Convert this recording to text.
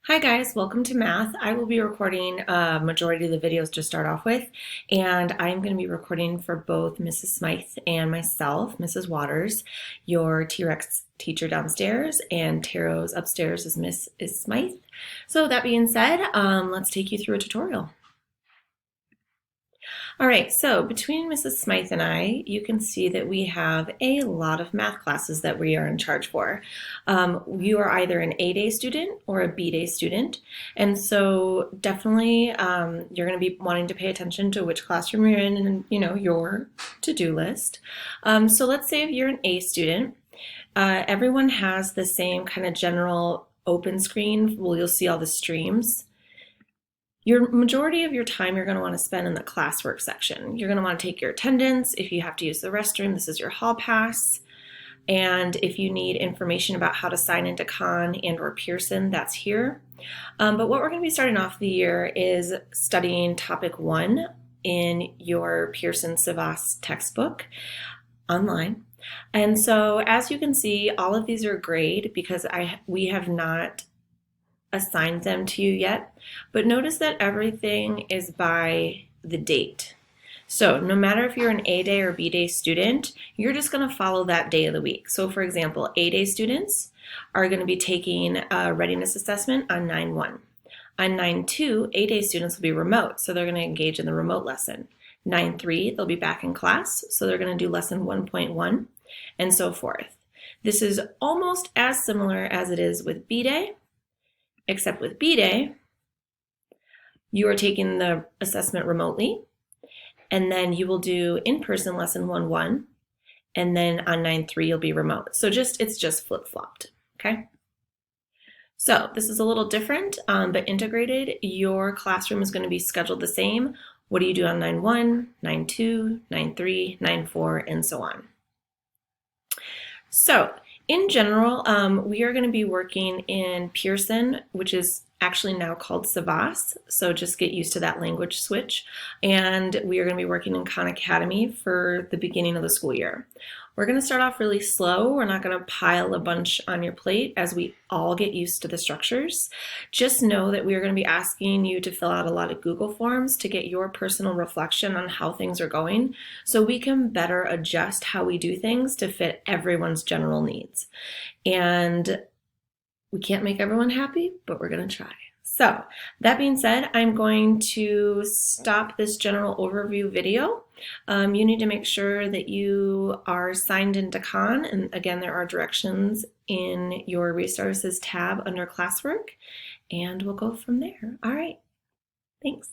Hi guys, welcome to math. I will be recording a majority of the videos to start off with, and I'm going to be recording for both Mrs. Smythe and myself, Mrs. Waters, your T-Rex teacher downstairs, and Taro's upstairs is Mrs. Smythe. So that being said, let's take you through a tutorial. All right, so between Mrs. Smythe and I, you can see that we have a lot of math classes that we are in charge for. You are either an A-day student or a B-day student, and so definitely you're going to be wanting to pay attention to which classroom you're in and your to-do list. So let's say if you're an A student, everyone has the same kind of general open screen. Well, you'll see all the streams. Your majority of your time you're going to want to spend in the classwork section. You're going to want to take your attendance. If you have to use the restroom, this is your hall pass. And if you need information about how to sign into Khan and or Pearson, that's here. But what we're going to be starting off the year is studying topic 1 in your Pearson Savas textbook online. And so as you can see, all of these are grade because we have not assigned them to you yet, but notice that everything is by the date. So no matter if you're an A-day or B-day student, you're just going to follow that day of the week. So for example, A-day students are going to be taking a readiness assessment on 9-1. On 9-2, A-day students will be remote, so they're going to engage in the remote lesson. 9-3, they'll be back in class, so they're going to do lesson 1.1, and so forth. This is almost as similar as it is with B-day, except with B-Day, you are taking the assessment remotely, and then you will do in-person lesson 1-1, and then on 9-3 you'll be remote. So it's just flip-flopped, okay? So this is a little different, but integrated. Your classroom is going to be scheduled the same. What do you do on 9-1, 9-2, 9-3, 9-4, and so on. So in general, we are going to be working in Pearson, which is actually now called Savas, so just get used to that language switch. And we are going to be working in Khan Academy for the beginning of the school year. We're going to start off really slow. We're not going to pile a bunch on your plate as we all get used to the structures. Just know that we are going to be asking you to fill out a lot of Google Forms to get your personal reflection on how things are going so we can better adjust how we do things to fit everyone's general needs. And we can't make everyone happy, but we're going to try. So that being said, I'm going to stop this general overview video. You need to make sure that you are signed into Khan, and again, there are directions in your resources tab under classwork, and we'll go from there. All right, thanks.